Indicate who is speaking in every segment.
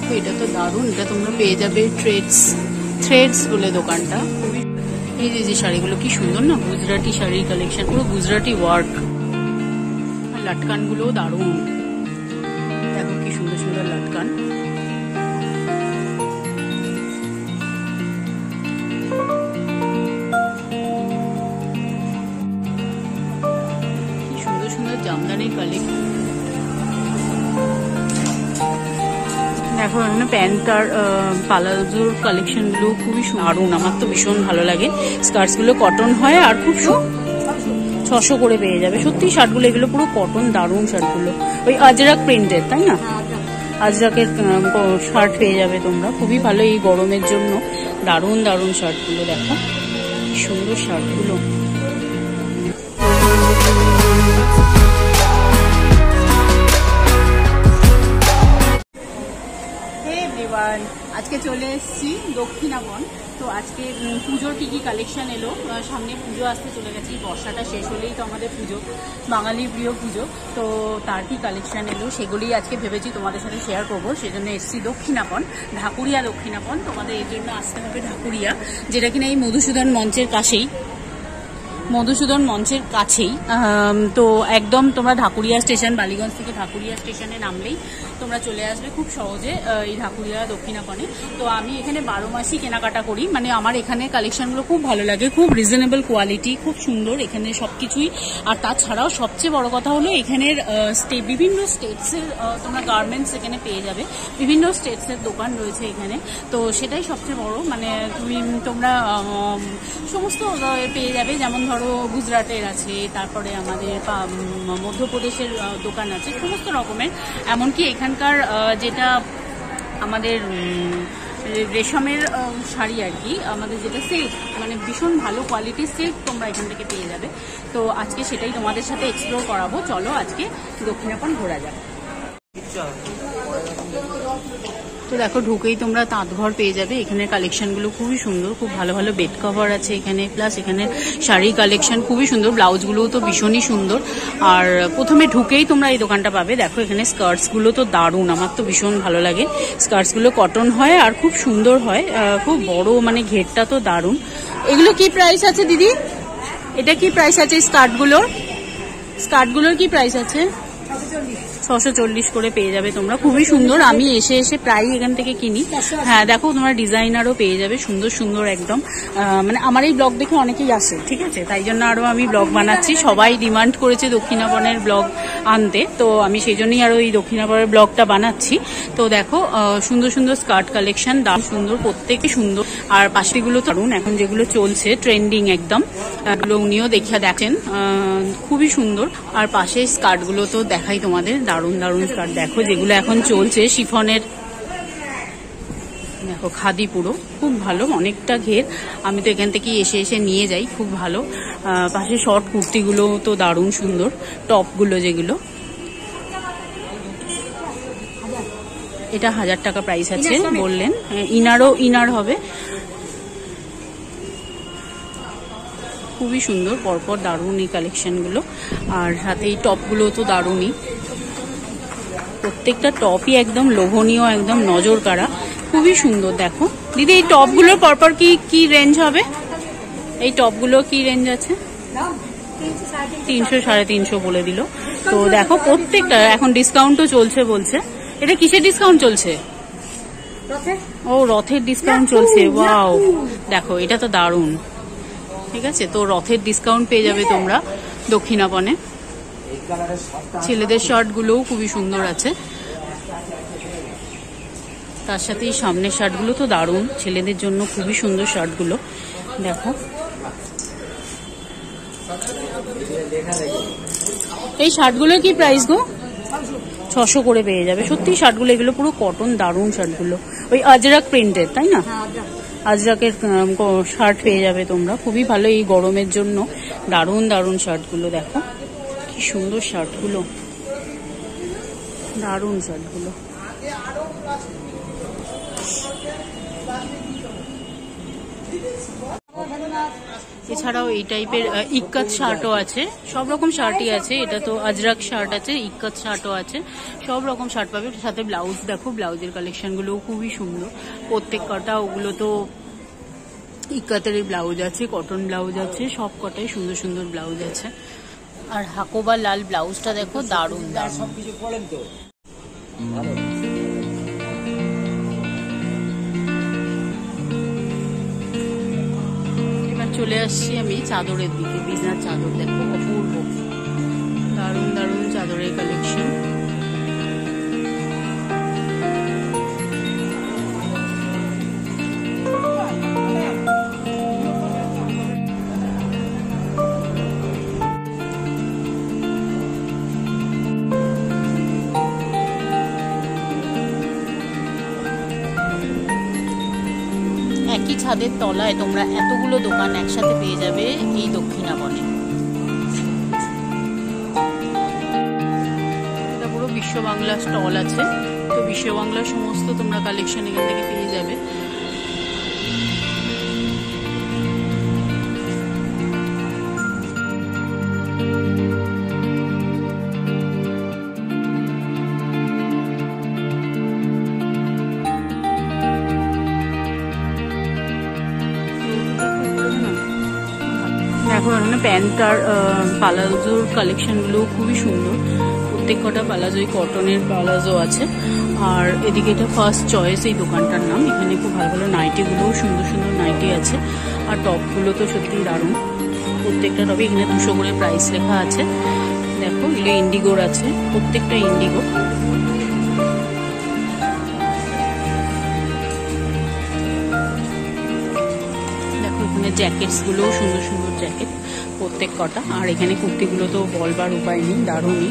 Speaker 1: দেখো এটা তো দারুণ, এটা তোমরা পেয়ে যাবে থ্রেডস বলে দোকানটা। এই যে শাড়িগুলো কি সুন্দর না, গুজরাটি শাড়ির কালেকশন, পুরো গুজরাটি ওয়ার্ক। আর লাটকান গুলো দারুণ, দেখো কি সুন্দর সুন্দর লাটকান। কি সুন্দর সুন্দর জামদানির কালেকশন। দেখো এখানে প্যান্ট আর পালাজোর কালেকশন গুলো খুবই দারুণ, আমার তো ভীষণ ভালো লাগে। স্কার্টস গুলো কটন হয় আর খুব 600 করে পেয়ে যাবে। সত্যি শার্টগুলো এগুলো পুরো কটন, দারুণ শার্টগুলো। ওই আজরাক প্রিন্টের, তাই না? আজরাকের শার্ট পেয়ে যাবে তোমরা, খুবই ভালো এই গরমের জন্য। দারুণ দারুণ শার্টগুলো, দেখো কি সুন্দর শার্টগুলো। আজকে চলে এসেছি দক্ষিণাবন। তো আজকে পুজোর কি কি কালেকশন এলো, সামনে পুজো আসতে চলে গেছে, বর্ষাটা শেষ হলেই তো আমাদের পুজো, বাঙালির প্রিয় পুজো। তো তার কি কালেকশন এলো সেগুলি আজকে ভেবেছি তোমাদের সাথে শেয়ার করবো। সেজন্য এসেছি দক্ষিণাবন, ঢাকুরিয়া দক্ষিণাবন। তোমাদের এর জন্য আসতে হবে ঢাকুরিয়া, যেটা কিনা এই মধুসূদন মঞ্চের কাছেই। তো একদম তোমরা ঢাকুরিয়া স্টেশন, বালিগঞ্জ থেকে ঢাকুরিয়া স্টেশনে নামলেই তোমরা চলে আসবে খুব সহজে এই ঢাকুরিয়া দক্ষিণাবনে। তো আমি এখানে 12 মাসই কেনাকাটা করি, মানে আমার এখানে কালেকশনগুলো খুব ভালো লাগে, খুব রিজনেবল কোয়ালিটি, খুব সুন্দর এখানে সবকিছুই। আর তাছাড়াও সবচেয়ে বড় কথা হলো এখানের বিভিন্ন স্টেটসের তোমরা গার্মেন্টস এখানে পেয়ে যাবে, বিভিন্ন স্টেটসের দোকান রয়েছে এখানে। তো সেটাই সবচেয়ে বড়, মানে তোমরা সমস্ত পেয়ে যাবে। যেমন ধরো গুজরাটের আছে, তারপরে আমাদের মধ্যপ্রদেশের দোকান আছে, সমস্ত রকমের। এমনকি এখানকার যেটা আমাদের রেশমের শাড়ি আর কি, আমাদের যেটা সিল্ক, মানে ভীষণ ভালো কোয়ালিটির সিল্ক তোমরা এখান থেকে পেয়ে যাবে। তো আজকে সেটাই তোমাদের সাথে এক্সপ্লোর করাবো। চলো আজকে দক্ষিণাবন ঘোরা যাবে। তো দেখো ঢুকেই তোমরা তাঁতঘর পেয়ে যাবে। এখানে কালেকশনগুলো খুবই সুন্দর, খুব ভালো ভালো বেড কভার আছে এখানে, প্লাস এখানে শাড়ি কালেকশন খুবই সুন্দর, ব্লাউজগুলোও তো ভীষণই সুন্দর। আর প্রথমে ঢুকেই তোমরা এই দোকানটা পাবে। দেখো এখানে স্কার্টসগুলো তো দারুণ, আমার তো ভীষণ ভালো লাগে। স্কার্টসগুলো কটন হয় আর খুব সুন্দর হয়, খুব বড়, মানে ঘেরটা তো দারুণ। এগুলো কি প্রাইস আছে দিদি? এটা কি প্রাইস আছে স্কার্টগুলোর কি প্রাইস আছে? 640 করে পেয়ে যাবে তোমরা, খুবই সুন্দর। আমি এসে প্রায় এখান থেকে কিনি। হ্যাঁ দেখো তোমরা ডিজাইনারও পেয়ে যাবে, সুন্দর সুন্দর একদম। মানে আমার এই ব্লগ দেখে অনেকেই আসে, ঠিক আছে, তাই জন্য আরো আমি ব্লগ বানাচ্ছি। সবাই ডিমান্ড করেছে দক্ষিণাবনের ব্লগ আনতে, তো আমি সেই জন্যই আরো এই দক্ষিণাবনের ব্লগটা বানাচ্ছি। তো দেখো সুন্দর সুন্দর স্কার্ট কালেকশন, দাম সুন্দর, প্রত্যেকে সুন্দর। আর পাশেগুলো দারুণ, এখন যেগুলো চলছে ট্রেন্ডিং একদম, এগুলো উনিও দেখেন, খুবই সুন্দর। আর পাশে স্কার্টগুলো তো দেখাই তোমাদের, দারুণ দারুণ স্কার্ট দেখো যেগুলো এখন চলছে শিফনের। দেখো খাদি, পুরো খুব ভালো, অনেকটা ঘের। আমি তো এখান থেকে এসে নিয়ে যাই, খুব ভালো। পাশে শর্ট কুর্তিগুলো তো দারুণ সুন্দর, টপগুলো যেগুলো, এটা 1000 টাকা প্রাইস আছে বললেন। ইনার হবে, খুবই সুন্দর, পরপর দারুণ এই কালেকশনগুলো। আর সাথে এই টপগুলো তো দারুণই, প্রত্যেকটা টপই একদম লোভনীয়, একদম নজর কাড়া, খুবই সুন্দর। দেখো দিদি এই টপগুলোর পরপর কি রেঞ্জ হবে? এই টপগুলো কি রেঞ্জ আছে? 300 350 বলে দিল। তো দেখো প্রত্যেকটা এখন ডিসকাউন্টও চলছে বলছে। এটা কিসের ডিসকাউন্ট চলছে? ও রথের ডিসকাউন্ট চলছে, ওয়াও দেখো এটা তো দারুণ। ঠিক আছে, তো রথের ডিসকাউন্ট পেয়ে যাবে তোমরা দক্ষিণাবনে। ছেলেদের শার্ট গুলোও খুবই সুন্দর আছে, তার সাথে এই সামনের শার্ট গুলো তো দারুণ, ছেলেদের জন্য খুবই সুন্দর শার্ট গুলো। দেখো এই শার্টগুলোর কি প্রাইস গো? 600 করে পেয়ে যাবে। সত্যি শার্টগুলো এগুলো পুরো কটন, দারুণ শার্টগুলো, ওই আজরাক প্রিন্টের, তাই না? আজরাকের শার্ট পেয়ে যাবে তোমরা, খুবই ভালো এই গরমের জন্য, দারুণ দারুণ শার্টগুলো। দেখো কি সুন্দর শার্টগুলো, দারুণ শার্টগুলো। এছাড়াও এই টাইপের ইক্কাত শার্টও আছে, সব রকম শার্টই আছে। এটা তো আজরাক শার্ট আছে, ইক্কাত শার্টও আছে, সব রকম শার্ট পাবে। সাথে ব্লাউজ দেখো, ব্লাউজের কালেকশনগুলোও খুবই সুন্দর প্রত্যেক কটা। ওগুলো তো ইক্কাতের ব্লাউজ আছে, কটন ব্লাউজ আছে, সব কটাই সুন্দর সুন্দর ব্লাউজ আছে। আর হাকোবা লাল ব্লাউজটা দেখো, দারুণ দারুণ। সবকিছু পড়েন তো ভালো। এবার চলে আসছি আমি চাদরের দিকে। বিছনার চাদর দেখো, অপূর্ব দারুণ দারুণ চাদরের কালেকশন। একই ছাদের তলায় তোমরা এতগুলো দোকান একসাথে পেয়ে যাবে এই দক্ষিণাবনে। এটা পুরো বিশ্ব বাংলা স্টল আছে, তো বিশ্ব বাংলার সমস্ত তোমরা কালেকশন এখান থেকে পেয়ে যাবে। দেখো এখানে প্যান্ট আর পালাজোর কালেকশনগুলো খুবই সুন্দর। প্রত্যেক কটা পালাজোই কটনের পালাজো আছে। আর এদিকে এটা ফার্স্ট চয়েস এই দোকানটার নাম। এখানে খুব ভালো ভালো নাইটিগুলোও সুন্দর সুন্দর নাইটি আছে। আর টপগুলো তো সত্যি দারুণ, প্রত্যেকটা টপে এখানে 200 করে প্রাইস লেখা আছে। দেখো এগুলো ইন্ডিগোর আছে, প্রত্যেকটা ইন্ডিগো। এখানে জ্যাকেটস গুলোও সুন্দর সুন্দর জ্যাকেট প্রত্যেক কটা। আর এখানে কুর্তিগুলো তো বলবার উপায় নেই, দারুণই।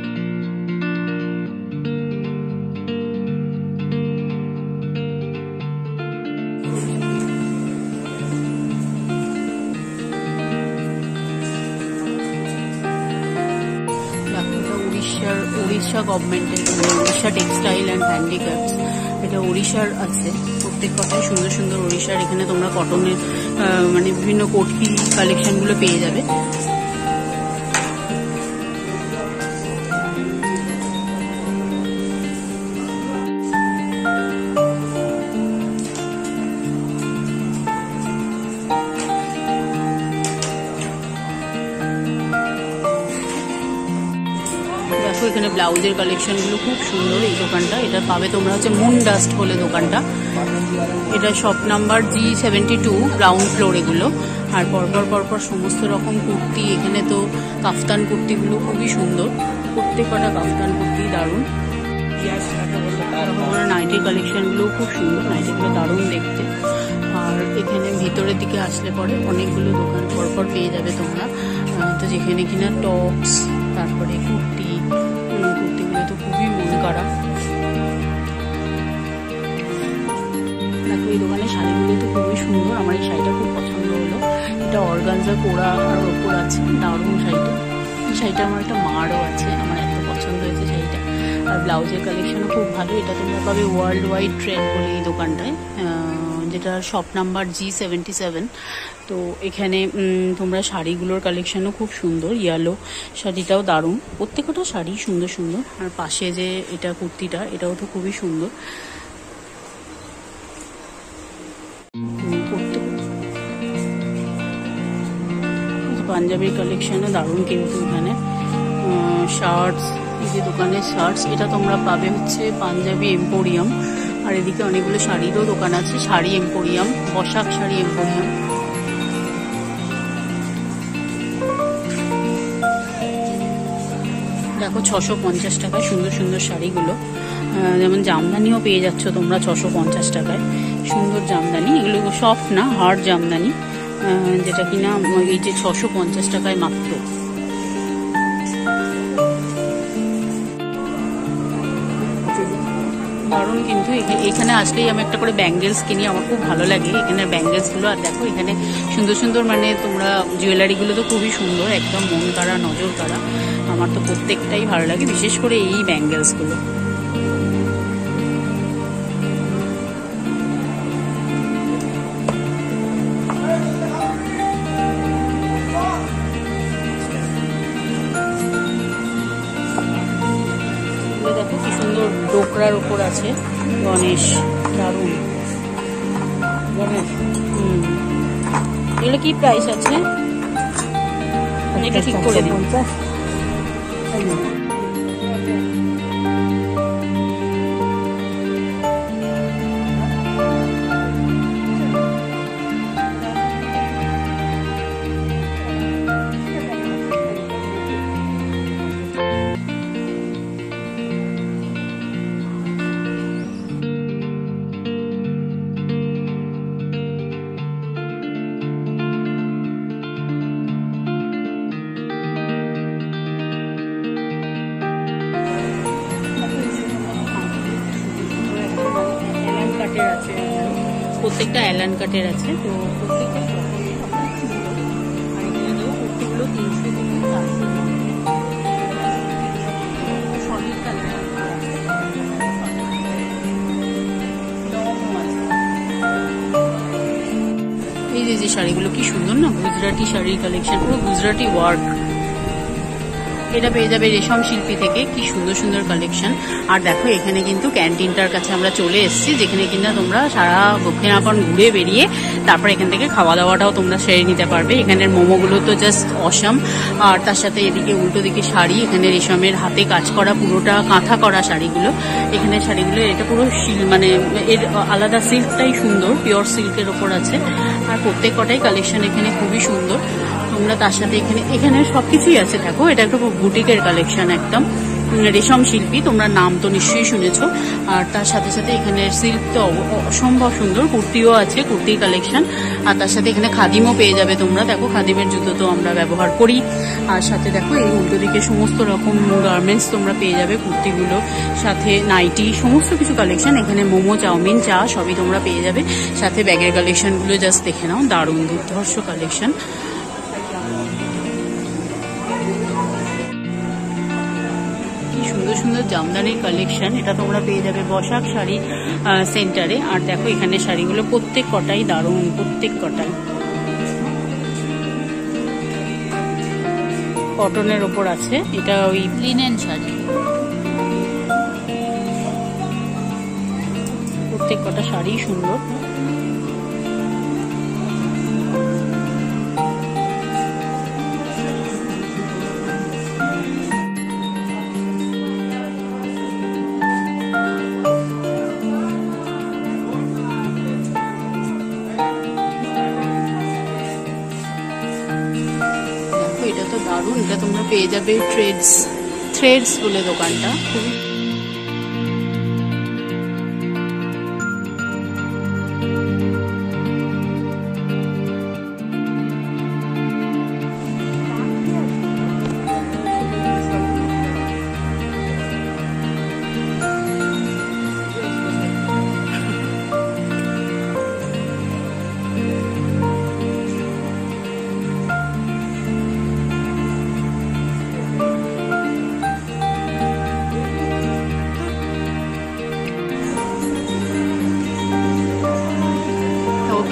Speaker 1: উড়িষ্যা গভর্নমেন্টের, উড়িষ্যা টেক্সটাইল অ্যান্ড হ্যান্ডিক্রাফটস, এটা উড়িষ্যার আছে। প্রত্যেক কথায় সুন্দর সুন্দর উড়িষ্যার। এখানে তোমরা কটনের মানে বিভিন্ন কোটকি কালেকশনগুলো পেয়ে যাবে। এখানে ব্লাউজের কালেকশনগুলো খুব সুন্দর এই দোকানটা। এটা পাবে তোমরা হচ্ছে মুন ডাস্ট বলে দোকানটা। এটা shop number G72, ground floor এগুলো। আর পরপর পরপর সমস্ত রকম কুর্তি। এখানে তো কাফতান কুর্তিগুলো খুবই সুন্দর, প্রত্যেক কটা কাফতান কুর্তি দারুণ। নাইটির কালেকশনগুলো খুব সুন্দর, নাইটিগুলো দারুণ দেখতে। আর এখানে ভিতরের দিকে আসলে পরে অনেকগুলো দোকান পরপর পেয়ে যাবে তোমরা। তো যেখানে কিনা টপস, তারপরে কুর্তিগুলো তো খুবই মন কাড়া। দেখো এই দোকানের শাড়িগুলো তো খুবই সুন্দর, আমার এই শাড়িটা খুব পছন্দ হলো। এটা অর্গানজা কোড়া আর ওপর আছে, দারুণ শাড়িটা। এই শাড়িটা আমার একটা মারও আছে, আমার এত পছন্দ হয়েছে শাড়িটা। আর ব্লাউজের কালেকশনও খুব ভালো। এটা তোমরা পাবে ওয়ার্ল্ড ওয়াইড ট্রেন্ড বলে এই দোকানটায়, যেটা শপ নাম্বার G77। তো এখানে তোমরা শাড়িগুলোর কালেকশনও খুব সুন্দর। ইয়েলো শাড়িটাও দারুণ, প্রত্যেকটা শাড়ি সুন্দর সুন্দর। আর পাশে যে এটা কুর্তিটা, এটাও তো খুবই সুন্দর। পাঞ্জাবির কালেকশনও দারুণ কিন্তু এখানে। শার্টস, এই যে দোকানের শার্টস, এটা তোমরা পাবে হচ্ছে পাঞ্জাবি এম্পোরিয়াম। আর এদিকে অনেকগুলো শাড়িরও দোকান আছে, শাড়ি এম্পোরিয়াম, পোশাক শাড়ি এম্পোরিয়াম। দেখো 650 টাকায় সুন্দর সুন্দর শাড়িগুলো। যেমন জামদানিও পেয়ে যাচ্ছ তোমরা 650 টাকায়, সুন্দর জামদানি। এগুলো সফট না, হার্ড জামদানি, যেটা কিনা এই যে 650 টাকায় মাত্র। দারুণ কিন্তু। এখানে আসলেই আমি একটা করে ব্যাঙ্গেলস কিনি, আমার খুব ভালো লাগে এখানের ব্যাঙ্গেলসগুলো। আর দেখো এখানে সুন্দর সুন্দর মানে তোমরা জুয়েলারিগুলো তো খুবই সুন্দর, একদম মন কাড়া, নজর কাড়া। আমার তো প্রত্যেকটাই ভালো লাগে, বিশেষ করে এই ব্যাঙ্গেলসগুলো। আছে, গণেশ, দারুণ। এগুলো কি প্রাইস আছে? এটা ঠিক করে দিন। প্রত্যেকটা অ্যালান কাটের আছে, তো প্রত্যেকটা প্রত্যেকগুলো 300 থেকে 400 সলিড কালার। এই যে শাড়িগুলো কি সুন্দর না, গুজরাটি শাড়ির কালেকশন, পুরো গুজরাটি ওয়ার্ক। এটা পেয়ে যাবে রেশম শিল্পী থেকে, কি সুন্দর সুন্দর কালেকশন। আর দেখো এখানে কিন্তু ক্যান্টিনটার কাছে আমরা চলে এসেছি, যেখানে কিনা তোমরা সারা দক্ষিণাপন ঘুরে বেরিয়ে তারপর এখান থেকে খাওয়া দাওয়াটাও তোমরা সেরে নিতে পারবে। এখানের মোমোগুলো তো জাস্ট অসাম। আর তার সাথে এদিকে উল্টো দিকে শাড়ি, এখানে রেশমের হাতে কাজ করা, পুরোটা কাঁথা করা শাড়িগুলো। এখানে শাড়িগুলো এটা পুরো মানে এর আলাদা সিল্কটাই সুন্দর, পিওর সিল্কের ওপর আছে। আর প্রত্যেক কটাই কালেকশন এখানে খুবই সুন্দর। তোমরা তার সাথে এখানে সবকিছুই আছে। দেখো এটা একটা বুটিকের কালেকশন, একদম রেশম শিল্পী, তোমরা নাম তো নিশ্চয়ই শুনেছো। আর তার সাথে সাথে এখানে সিল্ক তো অসম্ভব সুন্দর, কুর্তিও আছে, কুর্তির কালেকশন। আর তার সাথে এখানে খাদিমও পেয়ে যাবে তোমরা। দেখো খাদিমের জুতো তো আমরা ব্যবহার করি। আর সাথে দেখো এই উল্টো দিকে সমস্ত রকম গার্মেন্টস তোমরা পেয়ে যাবে, কুর্তিগুলো সাথে নাইটি, সমস্ত কিছু কালেকশন। এখানে মোমো, চাউমিন, চা সবই তোমরা পেয়ে যাবে। সাথে ব্যাগের কালেকশনগুলো জাস্ট দেখে নাও, দারুণ দুর্ধর্ষ কালেকশন। সুন্দর সুন্দর জামদানির কালেকশন, এটা তোমরা পেয়ে যাবে বসাক শাড়ি সেন্টারে। আর দেখো এখানে শাড়িগুলো প্রত্যেক কটাই দারুণ, প্রত্যেক কটাই কটনের ওপর আছে। এটা ওই লিনেন শাড়ি, প্রত্যেক কটা শাড়ি সুন্দর। এটা তো দারুণ, এটা তোমরা পেয়ে যাবে থ্রেডস বলে দোকানটা।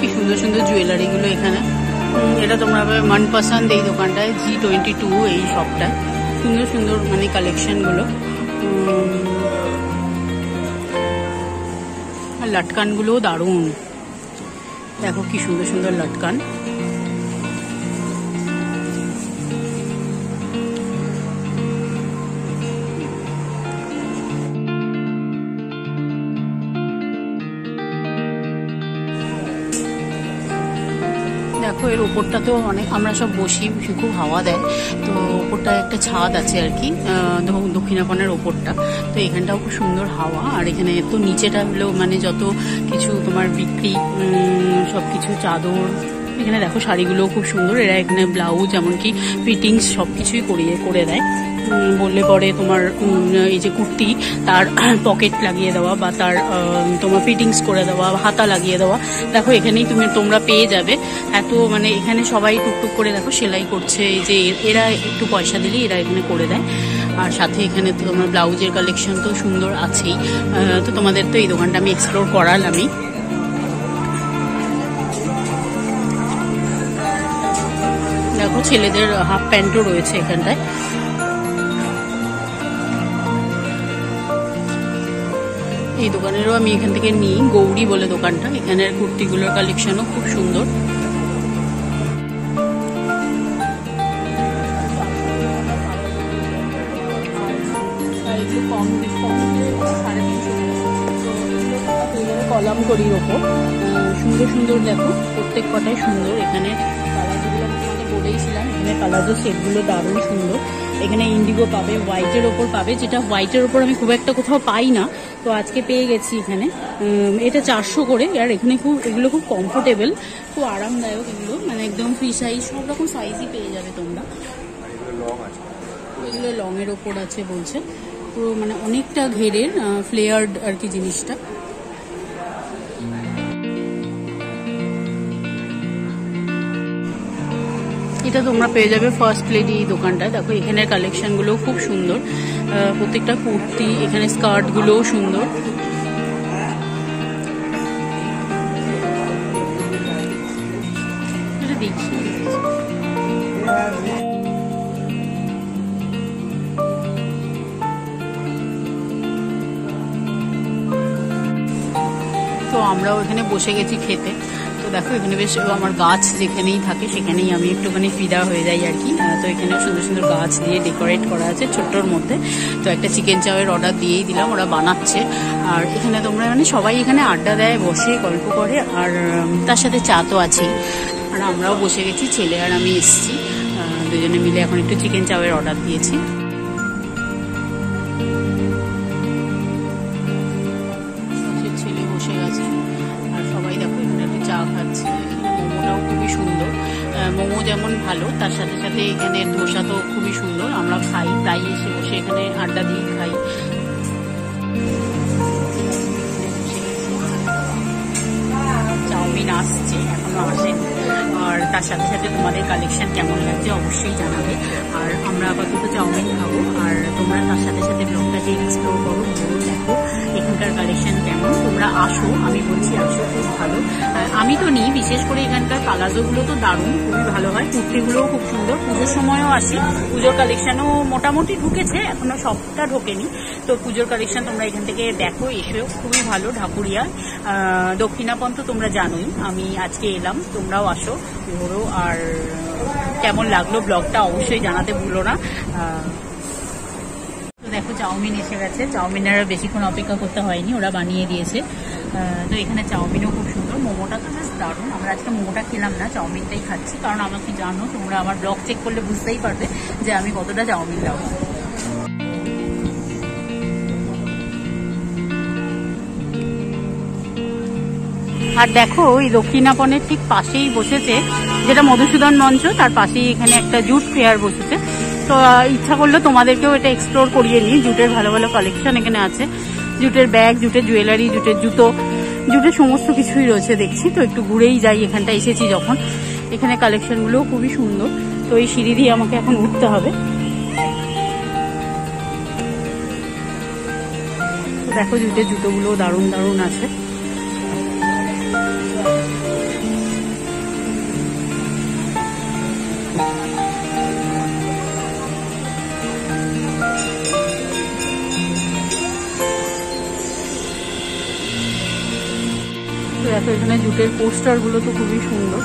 Speaker 1: কি সুন্দর সুন্দর জুয়েলারি গুলো এখানে। এটা তোমরা মনপসন্দ এই দোকানটায়, G22 এই শপটায় সুন্দর সুন্দর মানে কালেকশন গুলো। আর লটকান গুলো দারুণ, দেখো কি সুন্দর সুন্দর লটকান। দেখো এর ওপরটা তো অনেক, আমরা সব বসি, খুব হাওয়া দেয়। তো ওপরটা একটা ছাদ আছে আর কি, দক্ষিণাপনের ওপরটা। তো এখানটাও খুব সুন্দর হাওয়া। আর এখানে তো নিচেটা হলো মানে যত কিছু তোমার বিক্রি, সবকিছু চাদর। এখানে দেখো শাড়িগুলোও খুব সুন্দর। এরা এখানে ব্লাউজ এমনকি ফিটিংস সবকিছুই করে দেয়। বললে পরে তোমার এই যে কুর্তি, তার পকেট লাগিয়ে দেওয়া বা তার তোমার ফিটিংস করে দেওয়া, হাতা লাগিয়ে দেওয়া, দেখো এখানেই তোমরা পেয়ে যাবে। এত মানে এখানে সবাই টুকটুক করে দেখো সেলাই করছে। এই যে এরা একটু পয়সা দিলেই এরা এখানে করে দেয়। আর সাথে এখানে তো তোমার ব্লাউজের কালেকশন তো সুন্দর আছেই। তো তোমাদের তো এই দোকানটা আমি এক্সপ্লোর করালামই। দেখো ছেলেদের হাফ প্যান্টও রয়েছে এখানটায়। এই দোকানেরও আমি এখান থেকে নিই, গৌরী বলে দোকানটা। এখানের কুর্তিগুলোর কালেকশনও খুব সুন্দর। কলাম করির ওপর সুন্দর সুন্দর দেখো, প্রত্যেক কটাই সুন্দর। এখানে কালারগুলো আমি তোমাকে বলেইছিলাম, এখানে কালারও সেটগুলো দারুণ সুন্দর। এখানে ইন্ডিগো পাবে, হোয়াইটের ওপর পাবে, যেটা হোয়াইটের ওপর আমি খুব একটা কোথাও পাই না, তো আজকে পেয়ে গেছি এখানে। এটা 400 করে। আর এখানে এগুলো খুব কমফোর্টেবল, খুব আরামদায়ক এগুলো, মানে একদম ফ্রি সাইজ, সব রকম সাইজই পেয়ে যাবে তোমরা। এগুলো লংয়ের ওপর আছে বলছে, পুরো মানে অনেকটা ঘেরের, ফ্লেয়ার্ড আর কি জিনিসটা। এটা তোমরা পেয়ে যাবে ফার্স্ট লেডি দোকানটায়। দেখো এখানের কালেকশনগুলো খুব সুন্দর, প্রত্যেকটা কুর্তি, এখানে স্কার্টগুলোও সুন্দর। এটা দেখি তো আমরাও এখানে বসে গেছি খেতে। তো দেখো এখানে বেশ আমার গাছ যেখানেই থাকে সেখানেই আমি একটুখানি ফিদা হয়ে যাই আর কি। তো এখানে সুন্দর সুন্দর গাছ দিয়ে ডেকোরেট করা আছে ছোট্টর মধ্যে। তো একটা চিকেন চাউয়ের অর্ডার দিয়েই দিলাম, ওরা বানাচ্ছে। আর এখানে তোমরা মানে সবাই এখানে আড্ডা দেয়, বসে গল্প করে, আর তার সাথে চা তো আছেই। আর আমরাও বসে গেছি, ছেলে আর আমি এসেছি, দুজনে মিলে এখন একটু চিকেন চাউয়ের অর্ডার দিয়েছি। ছেলে বসে গেছে আর সবাই দেখো এখানে একটু চা খাচ্ছে। মোমোটাও খুবই সুন্দর, মোমো যেমন ভালো তার সাথে সাথে এখানে ধোসা তো খুবই সুন্দর। আমরা খাই, প্রায় এসে বসে এখানে আড্ডা দিয়ে খাই। চাউমিন আসছে, এখনো আসেনি। আর তার সাথে সাথে তোমাদের কালেকশন কেমন লাগছে অবশ্যই জানাবে। আর আমরা আপাতত চাউমিন খাবো, আর তোমরা তার সাথে সাথে ব্লগটাকে এক্সপ্লোর করো, দেখো এখানকার কালেকশন কেমন। তোমরা আসো, আমি বলছি আসো, খুব ভালো। আমি তো নিই, বিশেষ করে এখানকার পালাজোগুলো তো দারুণ, খুবই ভালো হয়। কুর্তিগুলোও খুব সুন্দর। পুজোর সময়ও আসি, পুজোর কালেকশনও মোটামুটি ঢুকেছে, এখনো সবটা ঢোকেনি। তো পুজোর কালেকশন তোমরা এখান থেকে দেখো, এসেও খুবই ভালো। ঢাকুরিয়া দক্ষিণাপন তো তোমরা জানোই, আমি আজকে এলাম, তোমরাও আসো ঘোরো। আর কেমন লাগলো ব্লগটা অবশ্যই জানাতে ভুলো না। দেখো চাউমিন এসে গেছে, চাউমিনের বেশিক্ষণ অপেক্ষা করতে হয়নি, ওরা বানিয়ে দিয়েছে। তো এখানে চাউমিনও খুব সুন্দর, মোমোটা তো বেশ দারুণ। আমরা আজকে মোমোটা খেলাম না, চাউমিনটাই খাচ্ছি, কারণ আমাকে জানো, তোমরা আমার ব্লগ চেক করলে বুঝতেই পারবে যে আমি কতটা চাউমিন খাবো। আর দেখো ওই দক্ষিণাপনের ঠিক পাশেই বসেছে, যেটা মধুসূদন মঞ্চ, তার পাশেই এখানে একটা জুট ফেয়ার বসেছে। তো ইচ্ছা করলে তোমাদেরকেও এটা এক্সপ্লোর করিয়ে নিই। জুটের ভালো ভালো কালেকশন এখানে আছে, জুটের ব্যাগ, জুটের জুয়েলারি, জুটের জুতো, জুটের সমস্ত কিছুই রয়েছে দেখছি। তো একটু ঘুরেই যাই, এখানটা এসেছি যখন। এখানে কালেকশনগুলোও খুবই সুন্দর। তো এই সিঁড়ি দিয়ে আমাকে এখন উঠতে হবে। দেখো জুটের জুতোগুলো দারুণ দারুণ আছে। দেখো এখানে জুটের পোস্টারগুলো তো খুবই সুন্দর।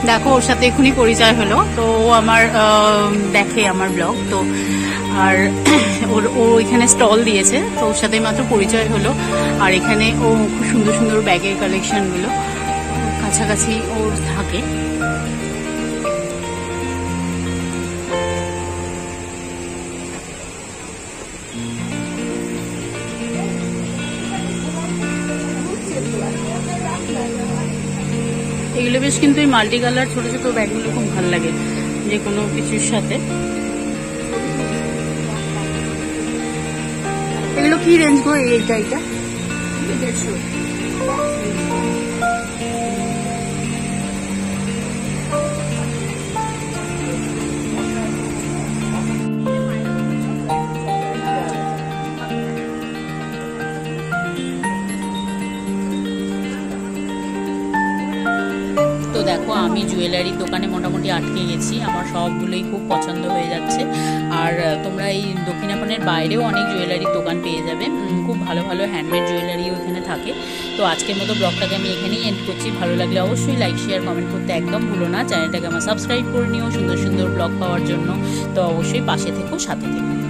Speaker 1: দেখো ওর সাথে এখনই পরিচয় হলো, তো ও আমার দেখে আমার ব্লগ, তো আর ও এখানে স্টল দিয়েছে, তো ওর সাথে মাত্র পরিচয় হলো। আর এখানে ও খুব সুন্দর সুন্দর ব্যাগের কালেকশনগুলো কাছাকাছি ওর থাকে। এগুলো বেশ, কিন্তু এই মাল্টি কালার ছোট ছোট ব্যাগগুলো খুব ভালো লাগে যে কোনো কিছুর সাথে। এগুলো কি রেঞ্জ গো? এইটা 150। দেখো আমি জুয়েলারির দোকানে মোটামুটি আটকে গেছি, আমার সবগুলোই খুব পছন্দ হয়ে যাচ্ছে। আর তোমরা এই দক্ষিণাপনের বাইরেও অনেক জুয়েলারির দোকান পেয়ে যাবে, খুব ভালো ভালো হ্যান্ডমেড জুয়েলারিও এখানে থাকে। তো আজকের মতো ব্লগটাকে আমি এখানেই এন্ড করছি। ভালো লাগলে অবশ্যই লাইক শেয়ার কমেন্ট করতে একদম ভুলো না। চ্যানেলটাকে আমার সাবস্ক্রাইব করে নিও সুন্দর সুন্দর ব্লগ পাওয়ার জন্য। তো অবশ্যই পাশে থেকো, সাথে থেকো।